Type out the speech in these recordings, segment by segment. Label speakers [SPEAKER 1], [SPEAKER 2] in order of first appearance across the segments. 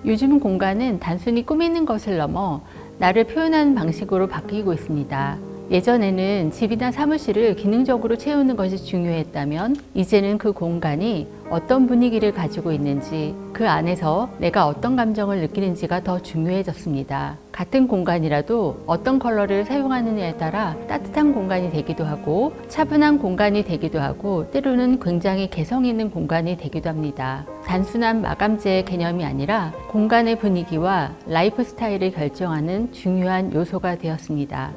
[SPEAKER 1] 요즘 공간은 단순히 꾸미는 것을 넘어 나를 표현하는 방식으로 바뀌고 있습니다. 예전에는 집이나 사무실을 기능적으로 채우는 것이 중요했다면 이제는 그 공간이 어떤 분위기를 가지고 있는지, 그 안에서 내가 어떤 감정을 느끼는지가 더 중요해졌습니다. 같은 공간이라도 어떤 컬러를 사용하느냐에 따라 따뜻한 공간이 되기도 하고 차분한 공간이 되기도 하고 때로는 굉장히 개성 있는 공간이 되기도 합니다. 단순한 마감재의 개념이 아니라 공간의 분위기와 라이프 스타일을 결정하는 중요한 요소가 되었습니다.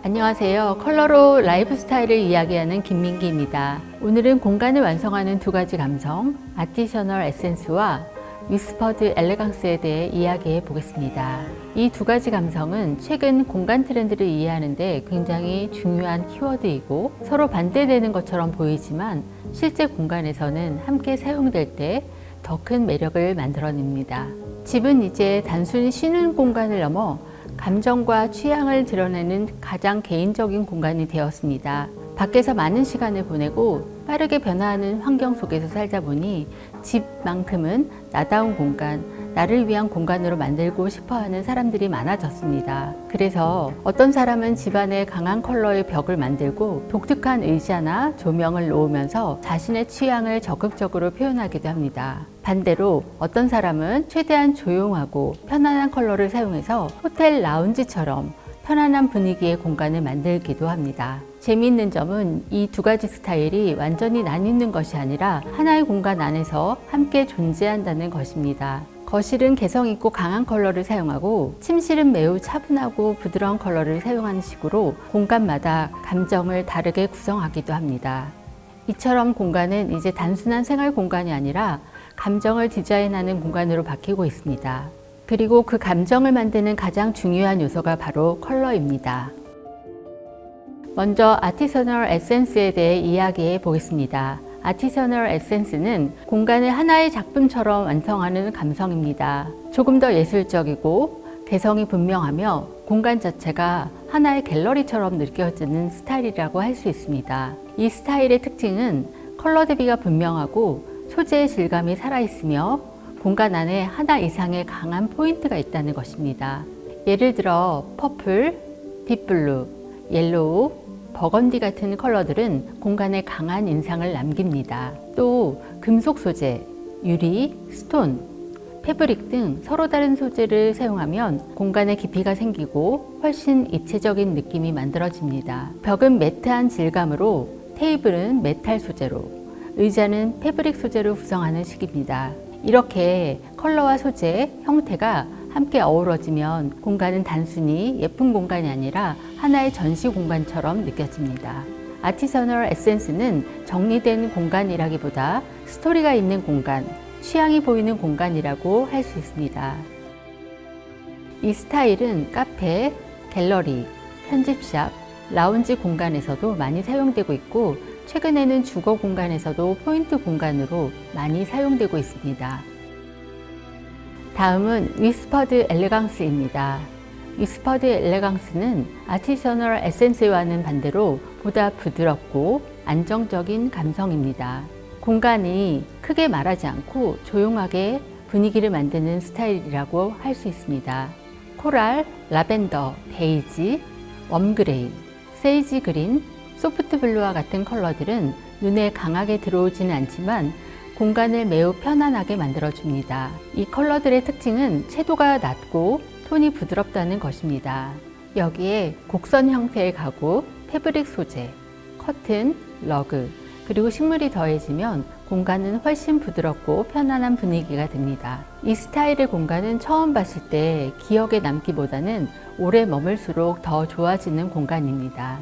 [SPEAKER 1] 안녕하세요. 컬러로 라이프 스타일을 이야기하는 김민기입니다. 오늘은 공간을 완성하는 두 가지 감성, 아티셔널 에센스와 위스퍼드 엘레강스에 대해 이야기해 보겠습니다. 이 두 가지 감성은 최근 공간 트렌드를 이해하는 데 굉장히 중요한 키워드이고 서로 반대되는 것처럼 보이지만 실제 공간에서는 함께 사용될 때 더 큰 매력을 만들어냅니다. 집은 이제 단순히 쉬는 공간을 넘어 감정과 취향을 드러내는 가장 개인적인 공간이 되었습니다. 밖에서 많은 시간을 보내고 빠르게 변화하는 환경 속에서 살다 보니 집만큼은 나다운 공간, 나를 위한 공간으로 만들고 싶어하는 사람들이 많아졌습니다. 그래서 어떤 사람은 집안에 강한 컬러의 벽을 만들고 독특한 의자나 조명을 놓으면서 자신의 취향을 적극적으로 표현하기도 합니다. 반대로 어떤 사람은 최대한 조용하고 편안한 컬러를 사용해서 호텔 라운지처럼 편안한 분위기의 공간을 만들기도 합니다. 재미있는 점은 이 두 가지 스타일이 완전히 나뉘는 것이 아니라 하나의 공간 안에서 함께 존재한다는 것입니다. 거실은 개성 있고 강한 컬러를 사용하고 침실은 매우 차분하고 부드러운 컬러를 사용하는 식으로 공간마다 감정을 다르게 구성하기도 합니다. 이처럼 공간은 이제 단순한 생활 공간이 아니라 감정을 디자인하는 공간으로 바뀌고 있습니다. 그리고 그 감정을 만드는 가장 중요한 요소가 바로 컬러입니다. 먼저 아티셔널 에센스에 대해 이야기해 보겠습니다. 아티셔널 에센스는 공간을 하나의 작품처럼 완성하는 감성입니다. 조금 더 예술적이고 개성이 분명하며 공간 자체가 하나의 갤러리처럼 느껴지는 스타일이라고 할 수 있습니다. 이 스타일의 특징은 컬러 대비가 분명하고 소재의 질감이 살아있으며 공간 안에 하나 이상의 강한 포인트가 있다는 것입니다. 예를 들어 퍼플, 딥블루, 옐로우, 버건디 같은 컬러들은 공간에 강한 인상을 남깁니다. 또 금속 소재, 유리, 스톤, 패브릭 등 서로 다른 소재를 사용하면 공간에 깊이가 생기고 훨씬 입체적인 느낌이 만들어집니다. 벽은 매트한 질감으로, 테이블은 메탈 소재로, 의자는 패브릭 소재로 구성하는 식입니다. 이렇게 컬러와 소재, 형태가 함께 어우러지면 공간은 단순히 예쁜 공간이 아니라 하나의 전시 공간처럼 느껴집니다. 아티셔널 에센스는 정리된 공간이라기보다 스토리가 있는 공간, 취향이 보이는 공간이라고 할 수 있습니다. 이 스타일은 카페, 갤러리, 편집샵, 라운지 공간에서도 많이 사용되고 있고 최근에는 주거 공간에서도 포인트 공간으로 많이 사용되고 있습니다. 다음은 위스퍼드 엘레강스입니다. 위스퍼드 엘레강스는 아티셔널 에센스와는 반대로 보다 부드럽고 안정적인 감성입니다. 공간이 크게 말하지 않고 조용하게 분위기를 만드는 스타일이라고 할 수 있습니다. 코랄, 라벤더, 베이지, 웜그레이, 세이지 그린, 소프트 블루와 같은 컬러들은 눈에 강하게 들어오지는 않지만 공간을 매우 편안하게 만들어줍니다. 이 컬러들의 특징은 채도가 낮고 톤이 부드럽다는 것입니다. 여기에 곡선 형태의 가구, 패브릭 소재, 커튼, 러그, 그리고 식물이 더해지면 공간은 훨씬 부드럽고 편안한 분위기가 됩니다. 이 스타일의 공간은 처음 봤을 때 기억에 남기보다는 오래 머물수록 더 좋아지는 공간입니다.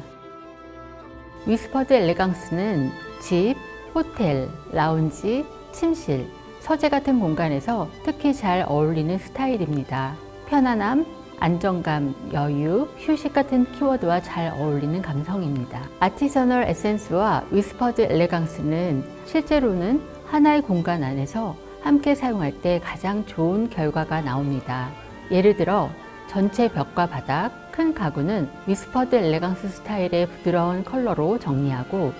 [SPEAKER 1] 위스퍼드 엘레강스는 집, 호텔, 라운지, 침실, 서재 같은 공간에서 특히 잘 어울리는 스타일입니다. 편안함, 안정감, 여유, 휴식 같은 키워드와 잘 어울리는 감성입니다. 아티셔널 에센스와 위스퍼드 엘레강스는 실제로는 하나의 공간 안에서 함께 사용할 때 가장 좋은 결과가 나옵니다. 예를 들어 전체 벽과 바닥, 큰 가구는 위스퍼드 엘레강스 스타일의 부드러운 컬러로 정리하고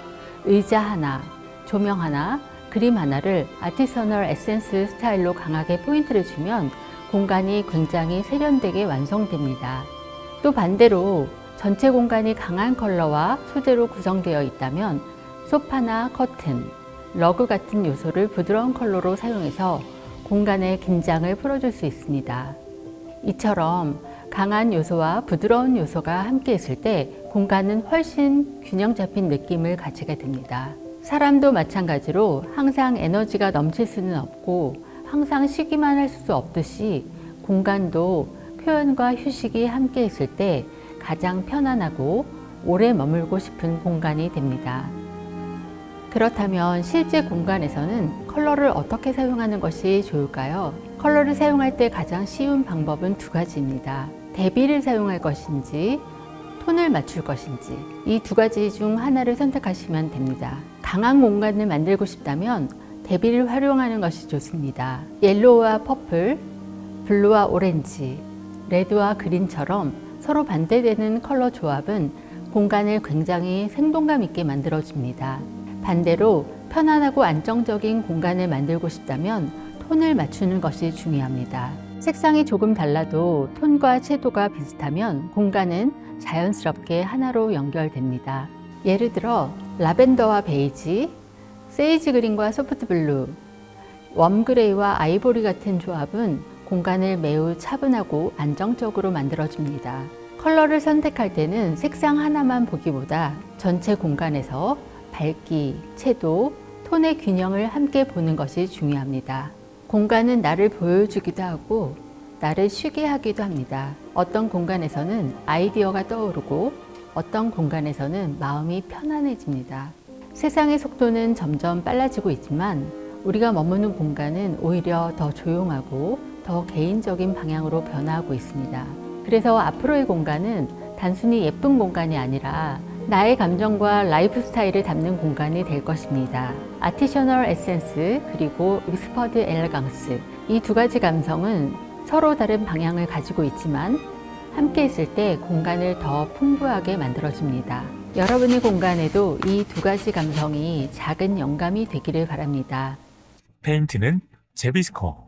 [SPEAKER 1] 의자 하나, 조명 하나, 그림 하나를 아티셔널 에센스 스타일로 강하게 포인트를 주면 공간이 굉장히 세련되게 완성됩니다. 또 반대로 전체 공간이 강한 컬러와 소재로 구성되어 있다면 소파나 커튼, 러그 같은 요소를 부드러운 컬러로 사용해서 공간의 긴장을 풀어줄 수 있습니다. 이처럼 강한 요소와 부드러운 요소가 함께 있을 때 공간은 훨씬 균형 잡힌 느낌을 가지게 됩니다. 사람도 마찬가지로 항상 에너지가 넘칠 수는 없고 항상 쉬기만 할 수 없듯이 공간도 표현과 휴식이 함께 있을 때 가장 편안하고 오래 머물고 싶은 공간이 됩니다. 그렇다면 실제 공간에서는 컬러를 어떻게 사용하는 것이 좋을까요? 컬러를 사용할 때 가장 쉬운 방법은 두 가지입니다. 대비를 사용할 것인지 톤을 맞출 것인지 이 두 가지 중 하나를 선택하시면 됩니다. 강한 공간을 만들고 싶다면 대비를 활용하는 것이 좋습니다. 옐로우와 퍼플, 블루와 오렌지, 레드와 그린처럼 서로 반대되는 컬러 조합은 공간을 굉장히 생동감 있게 만들어줍니다. 반대로 편안하고 안정적인 공간을 만들고 싶다면 톤을 맞추는 것이 중요합니다. 색상이 조금 달라도 톤과 채도가 비슷하면 공간은 자연스럽게 하나로 연결됩니다. 예를 들어 라벤더와 베이지, 세이지 그린과 소프트 블루, 웜 그레이와 아이보리 같은 조합은 공간을 매우 차분하고 안정적으로 만들어줍니다. 컬러를 선택할 때는 색상 하나만 보기보다 전체 공간에서 밝기, 채도, 톤의 균형을 함께 보는 것이 중요합니다. 공간은 나를 보여주기도 하고 나를 쉬게 하기도 합니다. 어떤 공간에서는 아이디어가 떠오르고 어떤 공간에서는 마음이 편안해집니다. 세상의 속도는 점점 빨라지고 있지만 우리가 머무는 공간은 오히려 더 조용하고 더 개인적인 방향으로 변화하고 있습니다. 그래서 앞으로의 공간은 단순히 예쁜 공간이 아니라 나의 감정과 라이프 스타일을 담는 공간이 될 것입니다. 아티셔널 에센스 그리고 익스퍼드 엘레강스 이 두 가지 감성은 서로 다른 방향을 가지고 있지만 함께 있을 때 공간을 더 풍부하게 만들어줍니다. 여러분의 공간에도 이 두 가지 감성이 작은 영감이 되기를 바랍니다.
[SPEAKER 2] 페인트는 제비스코.